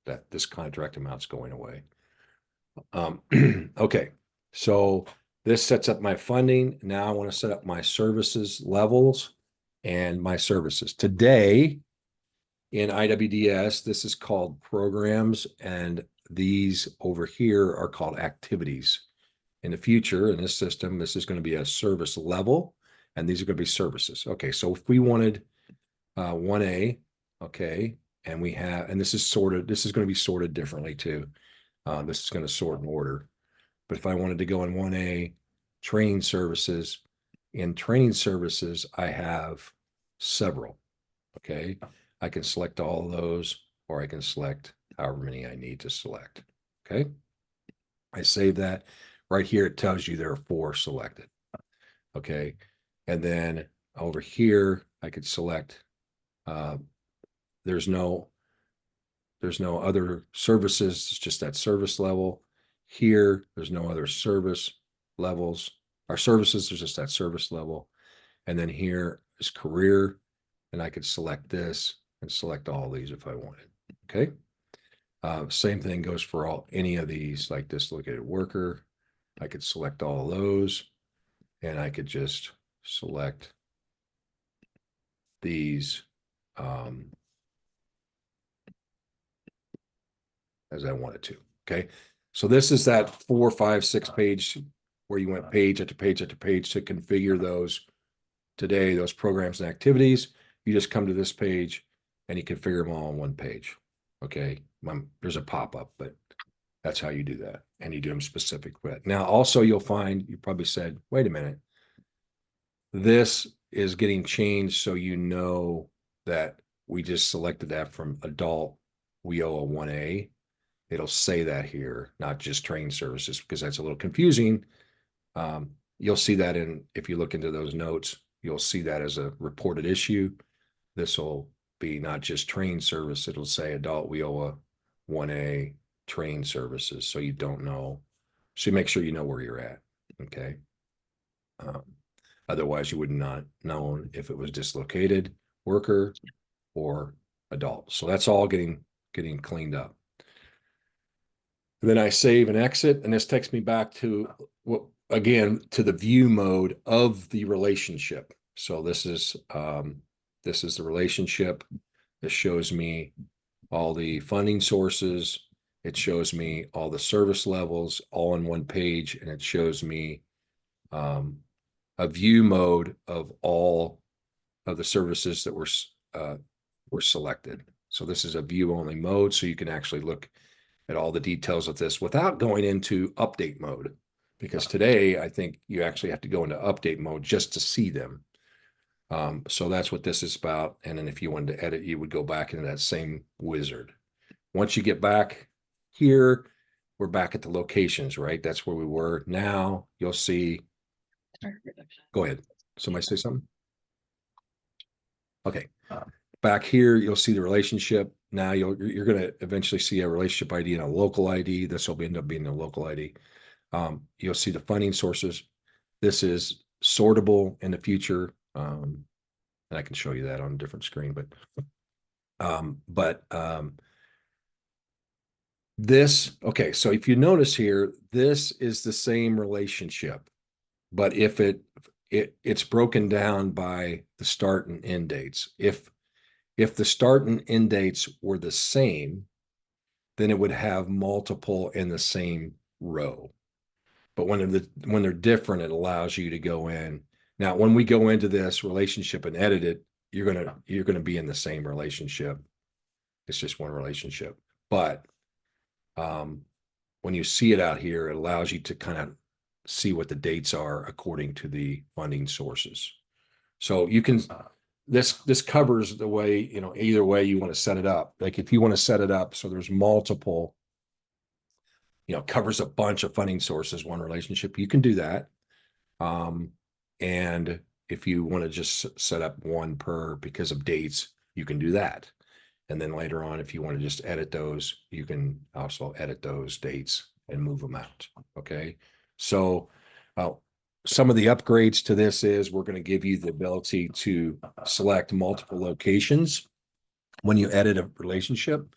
that this contract amount's going away. Okay, so this sets up my funding. Now I want to set up my services levels and my services. Today in IWDS, this is called programs, and these over here are called activities. In the future, in this system, this is going to be a service level, and these are going to be services. Okay, so if we wanted 1A, okay, and we have, and this is sorted, this is going to be sorted differently too. This is going to sort in order. But if I wanted to go in 1A, training services, in training services, I have several, okay? I can select all of those, or I can select however many I need to select, okay? I save that. Right here, it tells you there are 4 selected, okay? And then over here, I could select, there's no other services, it's just that service level. Here, there's no other service levels. Our services, there's just that service level. And then here is career, and I could select this and select all these if I wanted, okay? Same thing goes for any of these, like dislocated worker. I could select all of those, and I could just select these as I wanted to, okay? So this is that 4, 5, 6 page where you went page after page after page to configure those today, those programs and activities. You just come to this page and you configure them all on one page, okay? There's a pop-up, but that's how you do that. And you do them specific with. Now, also you'll find, you probably said, wait a minute, this is getting changed so you know that we just selected that from adult WIO 1A. It'll say that here, not just training services, because that's a little confusing. You'll see that if you look into those notes, you'll see that as a reported issue. This will be not just training service, it'll say adult WIOA 1A train services. So you don't know. So you make sure you know where you're at. Okay. Otherwise, you would not known if it was dislocated worker or adult. So that's all getting cleaned up. And then I save and exit, and this takes me back to again to the view mode of the relationship. So this is the relationship. This shows me all the funding sources. It shows me all the service levels all in one page, and it shows me a view mode of all of the services that were selected. So this is a view only mode, so you can actually look at all the details of this without going into update mode. Because today, I think you actually have to go into update mode just to see them. So that's what this is about. And then if you wanted to edit, you would go back into that same wizard. Once you get back here, we're back at the locations, right? That's where we were. Now you'll see. Go ahead. Somebody say something? Okay. Back here, you'll see the relationship. Now you're going to eventually see a relationship ID and a local ID. This will end up being a local ID. You'll see the funding sources. This is sortable in the future. And I can show you that on a different screen, this, okay, so if you notice here, this is the same relationship, but if it's broken down by the start and end dates. If the start and end dates were the same, then it would have multiple in the same row. But when they're different, it allows you to go in. Now, when we go into this relationship and edit it, you're gonna be in the same relationship. It's just one relationship. But when you see it out here, it allows you to kind of see what the dates are according to the funding sources. So you can this covers the way, either way you want to set it up. Like if you want to set it up so there's multiple, covers a bunch of funding sources, one relationship, you can do that. And if you want to just set up one per because of dates, you can do that. And then later on, if you want to just edit those, you can also edit those dates and move them out. Okay. So some of the upgrades to this is we're going to give you the ability to select multiple locations when you edit a relationship.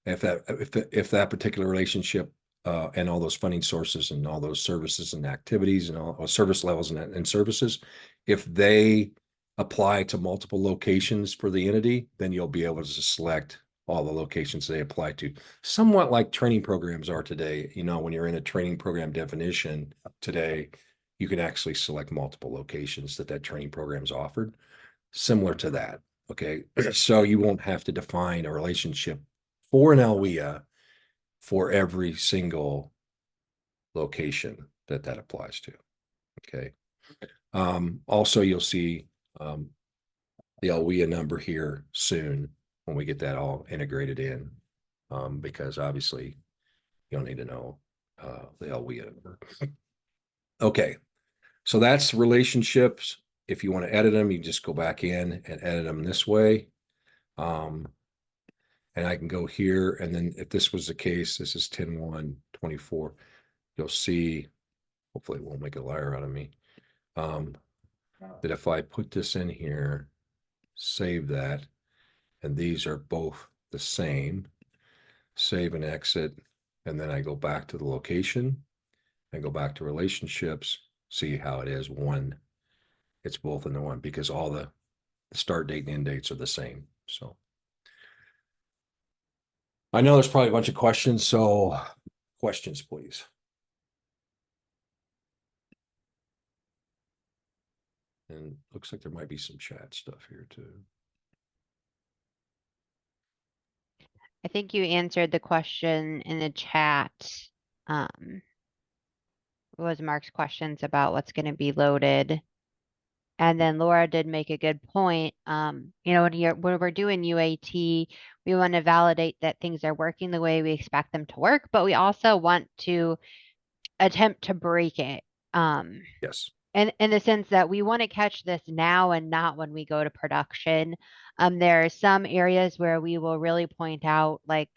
If that particular relationship and all those funding sources and all those services and activities and all service levels and services, if they apply to multiple locations for the entity, then you'll be able to select all the locations they apply to. Somewhat like training programs are today. When you're in a training program definition today, you can actually select multiple locations that training program's offered. Similar to that. Okay. So you won't have to define a relationship for an LWIA for every single location that applies to. Okay. Also, you'll see the LWIA number here soon when we get that all integrated in, because obviously you'll need to know the LWIA number. Okay, so that's relationships. If you want to edit them, you just go back in and edit them this way. And I can go here, and then if this was the case, this is 10/1/24. You'll see, hopefully it won't make a liar out of me, that if I put this in here, save that, and these are both the same, save and exit, and then I go back to the location and go back to relationships, see how it is one. It's both in the one because all the start date and end dates are the same. So I know there's probably a bunch of questions, so questions, please. And looks like there might be some chat stuff here too. I think you answered the question in the chat. Was Mark's questions about what's going to be loaded. And then Laura did make a good point. When we're doing UAT, we want to validate that things are working the way we expect them to work, but we also want to attempt to break it. Yes. In the sense that we want to catch this now and not when we go to production. There are some areas where we will really point out, like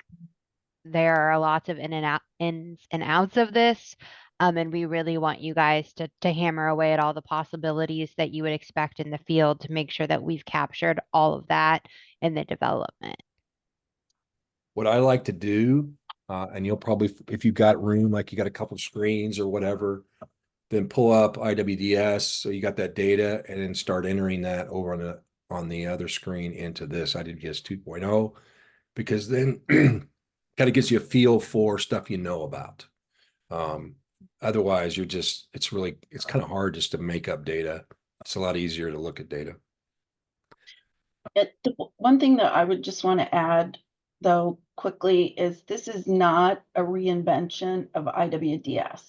there are lots of ins and outs of this. And we really want you guys to hammer away at all the possibilities that you would expect in the field to make sure that we've captured all of that in the development. What I like to do And you'll probably, if you've got room, like you got a couple of screens or whatever, then pull up IWDS. So you got that data and then start entering that over on the other screen into this IWDS 2.0, because then kind of gives you a feel for stuff you know about. Otherwise, it's kind of hard just to make up data. It's a lot easier to look at data. One thing that I would just want to add, though, quickly is this is not a reinvention of IWDS.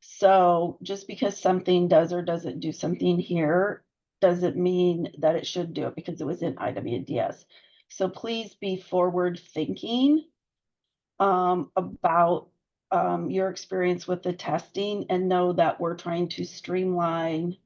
So just because something does or doesn't do something here doesn't mean that it should do it because it was in IWDS. So please be forward thinking about your experience with the testing, and know that we're trying to streamline.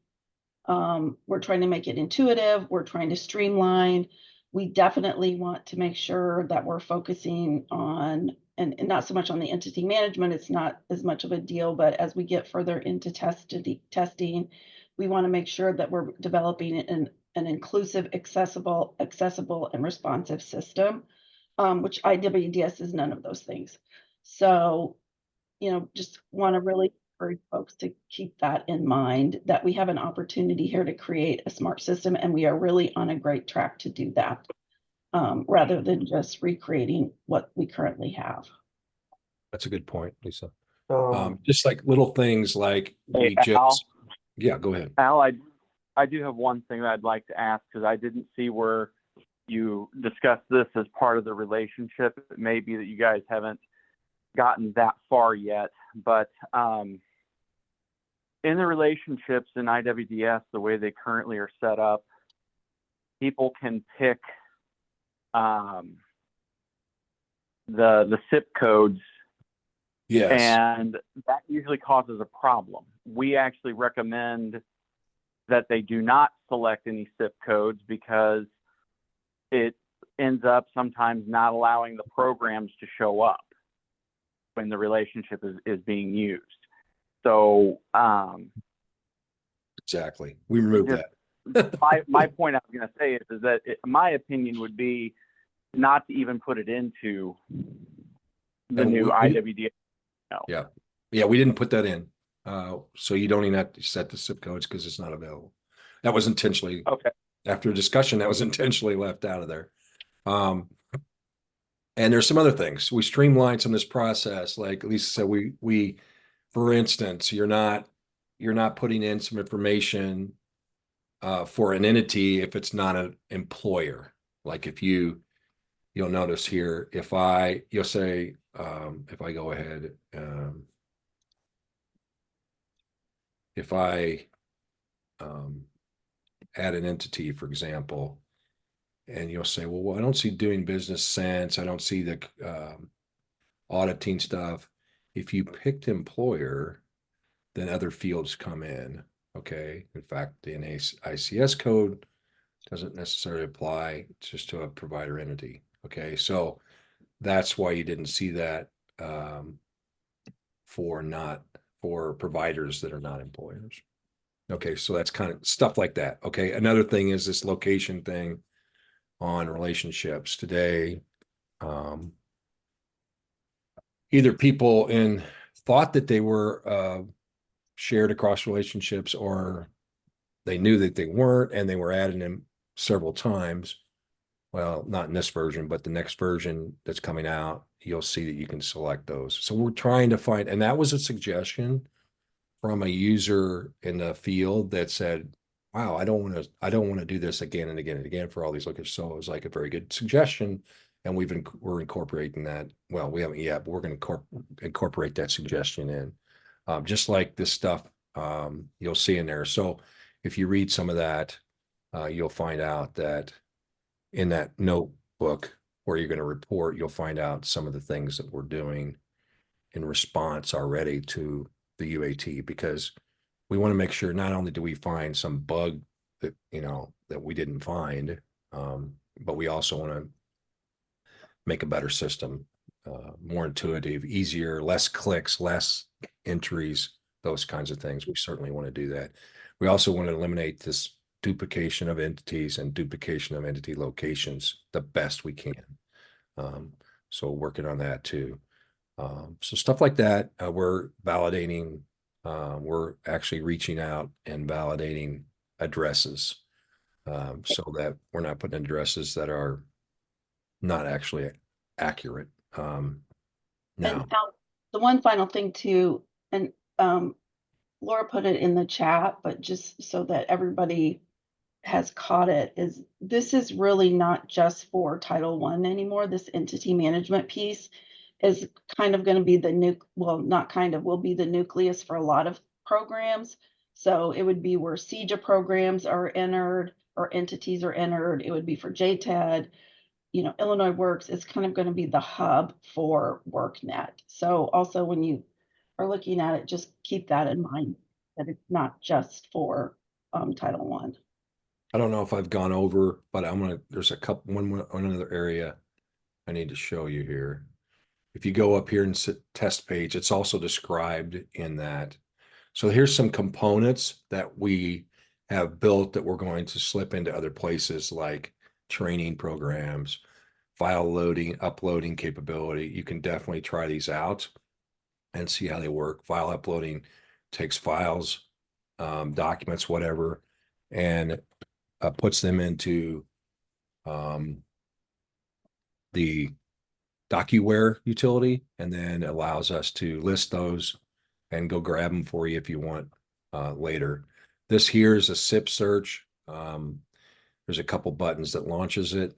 We're trying to make it intuitive. We're trying to streamline. We definitely want to make sure that we're focusing on, and not so much on the entity management. It's not as much of a deal, but as we get further into testing, we want to make sure that we're developing an inclusive, accessible, and responsive system, which IWDS is none of those things. So, just want to really encourage folks to keep that in mind, that we have an opportunity here to create a smart system, and we are really on a great track to do that, rather than just recreating what we currently have. That's a good point, Lisa. So, Just like little things like Hey, Al, yeah, go ahead. Al, I do have one thing that I'd like to ask, because I didn't see where you discussed this as part of the relationship. It may be that you guys haven't gotten that far yet, but in the relationships in IWDS, the way they currently are set up, people can pick the SIP codes. Yes. And that usually causes a problem. We actually recommend that they do not select any SIP codes, because it ends up sometimes not allowing the programs to show up when the relationship is being used. So Exactly. We removed that. my point I was going to say is that my opinion would be not to even put it into the new IWDS. No. Yeah. Yeah, we didn't put that in. So you don't even have to set the SIP codes because it's not available. That was intentionally, Okay. after a discussion, that was intentionally left out of there. And there's some other things. We streamlined some of this process. Like Lisa said, we, for instance, you're not putting in some information for an entity if it's not an employer. Like if you'll notice here, you'll say, if I go ahead, if I add an entity, for example, and you'll say, well, I don't see doing business sense. I don't see the auditing stuff. If you picked employer, then other fields come in. Okay. In fact, the NAICS code doesn't necessarily apply just to a provider entity. Okay. So that's why you didn't see that for providers that are not employers. Okay. So that's kind of stuff like that. Okay. Another thing is this location thing on relationships today. Either people thought that they were shared across relationships, or they knew that they weren't, and they were adding them several times. Well, not in this version, but the next version that's coming out, you'll see that you can select those. So we're trying to find, and that was a suggestion from a user in the field that said, wow, I don't want to do this again and again and again for all these locations. So it was like a very good suggestion. And we're incorporating that. Well, we haven't yet, but we're going to incorporate that suggestion in. Just like this stuff you'll see in there. So if you read some of that, you'll find out that in that notebook where you're going to report, you'll find out some of the things that we're doing in response already to the UAT, because we want to make sure not only do we find some bug that, that we didn't find, but we also want to make a better system, more intuitive, easier, less clicks, less entries, those kinds of things. We certainly want to do that. We also want to eliminate this duplication of entities and duplication of entity locations the best we can. So working on that too. So stuff like that, we're validating, we're actually reaching out and validating addresses, so that we're not putting addresses that are not actually accurate. Now, And the one final thing too, and Laura put it in the chat, but just so that everybody has caught it, is this is really not just for Title I anymore. This entity management piece is kind of going to be the well, not kind of, will be the nucleus for a lot of programs. So it would be where CJA programs are entered or entities are entered. It would be for JTED, Illinois Works is kind of going to be the hub for workNet. So also when you are looking at it, just keep that in mind, that it's not just for Title I. I don't know if I've gone over, but there's one other area I need to show you here. If you go up here and test page, it's also described in that. So here's some components that we have built that we're going to slip into other places like training programs, file loading, uploading capability. You can definitely try these out and see how they work. File uploading takes files, documents, whatever, and puts them into the DocuWare utility, and then allows us to list those and go grab them for you if you want later. This here is a SIP search. There's a couple buttons that launches it.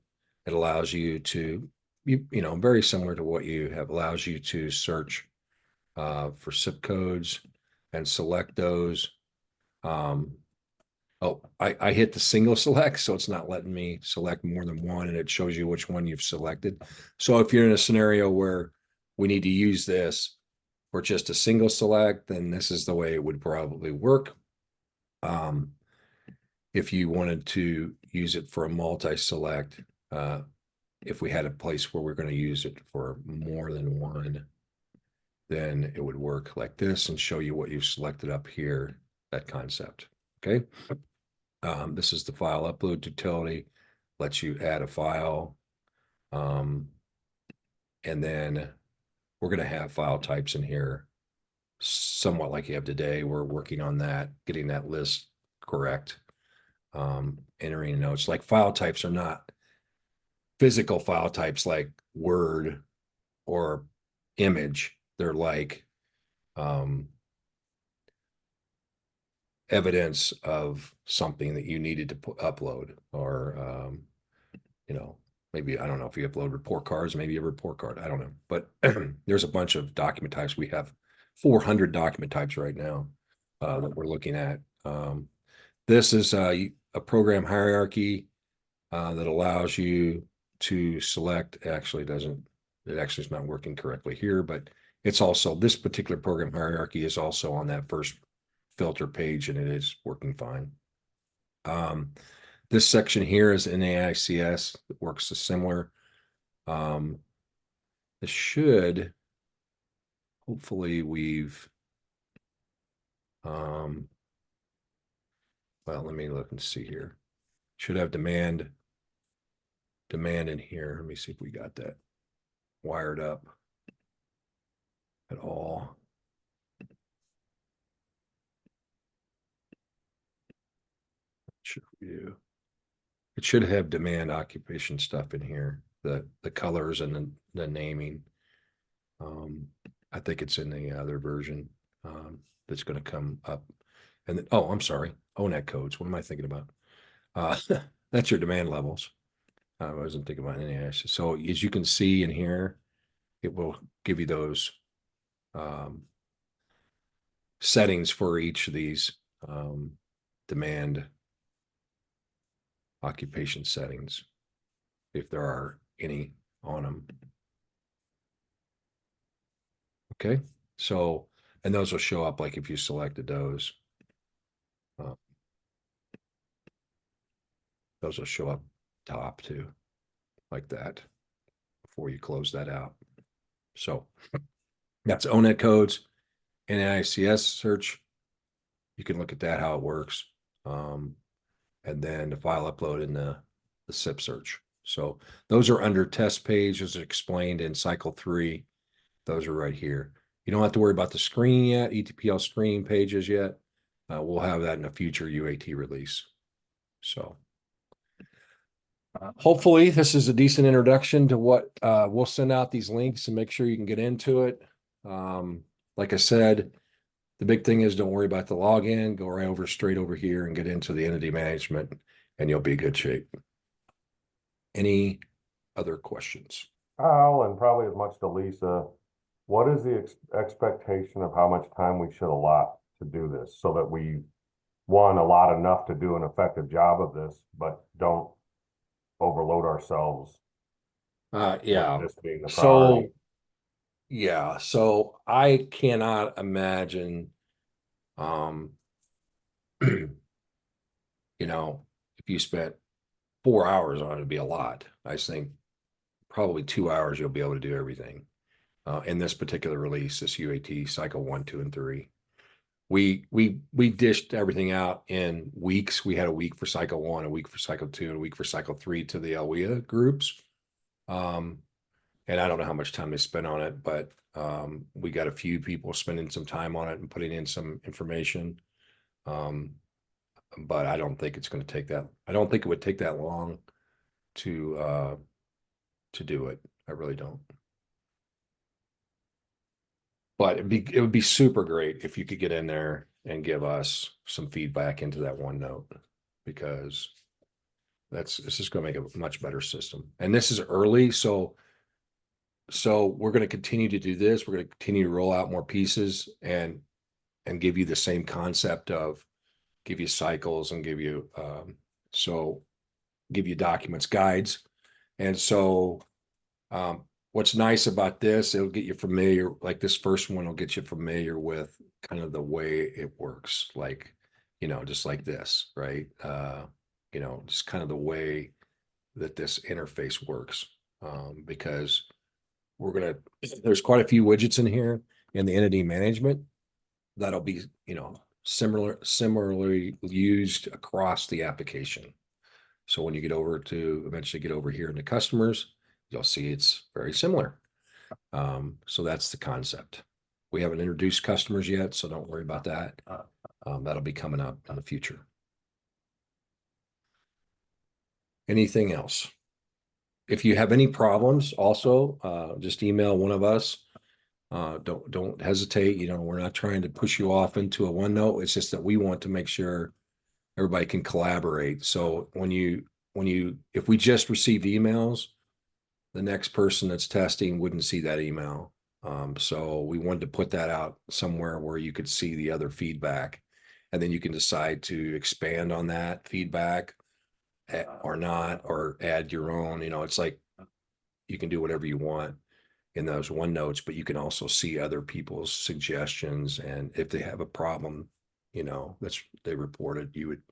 It allows you to, very similar to what you have, allows you to search for SIP codes and select those. Oh, I hit the single select, so it's not letting me select more than one, and it shows you which one you've selected. So if you're in a scenario where we need to use this for just a single select, then this is the way it would probably work. If you wanted to use it for a multi-select, if we had a place where we're going to use it for more than one, then it would work like this and show you what you've selected up here, that concept. Okay. This is the file upload utility, lets you add a file. And then we're going to have file types in here, somewhat like you have today. We're working on that, getting that list correct. Entering notes, like file types are not physical file types like Word or image. They're like evidence of something that you needed to upload, or maybe, I don't know if you upload report cards, maybe a report card, I don't know, but there's a bunch of document types. We have 400 document types right now that we're looking at. This is a program hierarchy that allows you to select. Actually is not working correctly here, but it's also, this particular program hierarchy is also on that first filter page, and it is working fine. This section here is NAICS. It works similar. It should, hopefully we've, well, let me look and see here. Should have demand in here. Let me see if we got that wired up at all. Should we do? It should have demand occupation stuff in here, the colors and the naming. I think it's in the other version that's going to come up. And then, oh, I'm sorry, ONET codes. What am I thinking about? That's your demand levels. I wasn't thinking about any. So as you can see in here, it will give you those settings for each of these demand occupation settings, if there are any on them. Okay, so, and those will show up like if you selected those. Those will show up top too, like that, before you close that out. So that's ONET codes, NAICS search. You can look at that, how it works. And then the file upload in the SIP search. So those are under test page, as explained in cycle 3. Those are right here. You don't have to worry about the screening yet, ETPL screening pages yet. We'll have that in a future UAT release. So hopefully this is a decent introduction to what we'll send out these links and make sure you can get into it. Like I said, the big thing is don't worry about the login. Go right over straight over here and get into the entity management, and you'll be in good shape. Any other questions? Al, and probably as much to Lisa, what is the expectation of how much time we should allot to do this so that we, one, allot enough to do an effective job of this, but don't overload ourselves? Yeah. This being the So, priority. yeah, so I cannot imagine, you know, if you spent 4 hours on it, it'd be a lot. I think probably 2 hours, you'll be able to do everything. In this particular release, this UAT cycle 1, 2, and 3. We dished everything out in weeks. We had a week for cycle 1, a week for cycle 2, and a week for cycle 3 to the LWIA groups. And I don't know how much time they spent on it, but we got a few people spending some time on it and putting in some information. But I don't think it's going to take that. I don't think it would take that long to do it. I really don't. But it would be super great if you could get in there and give us some feedback into that OneNote, because this is going to make a much better system. And this is early, so we're going to continue to do this. We're going to continue to roll out more pieces and give you the same concept of give you cycles and give you give you documents, guides. And so what's nice about this, it'll get you familiar, like this first one will get you familiar with kind of the way it works, like, just like this, right? Just kind of the way that this interface works, because there's quite a few widgets in here in the entity management that'll be, similarly used across the application. So when you eventually get over here into customers, you'll see it's very similar. So that's the concept. We haven't introduced customers yet, so don't worry about that. That'll be coming up in the future. Anything else? If you have any problems, also just email one of us. Don't hesitate. We're not trying to push you off into a OneNote. It's just that we want to make sure everybody can collaborate. So if we just received emails, the next person that's testing wouldn't see that email. So we wanted to put that out somewhere where you could see the other feedback, and then you can decide to expand on that feedback or not, or add your own. It's like you can do whatever you want in those OneNotes, but you can also see other people's suggestions. And if they have a problem, they reported, you'd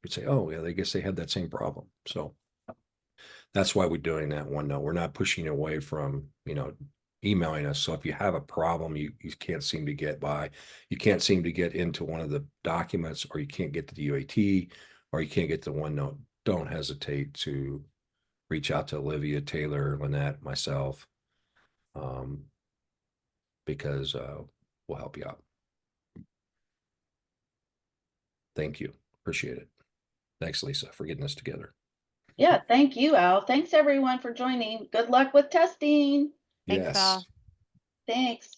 say, oh yeah, I guess they had that same problem. So that's why we're doing that OneNote. We're not pushing away from, emailing us. So if you have a problem, you can't seem to get by, you can't seem to get into one of the documents, or you can't get to the UAT, or you can't get to OneNote, don't hesitate to reach out to Olivia, Taylor, Lynette, myself, because we'll help you out. Thank you. Appreciate it. Thanks, Lisa, for getting this together. Yeah, thank you, Al. Thanks everyone for joining. Good luck with testing. Thanks, Yes. Al. Thanks.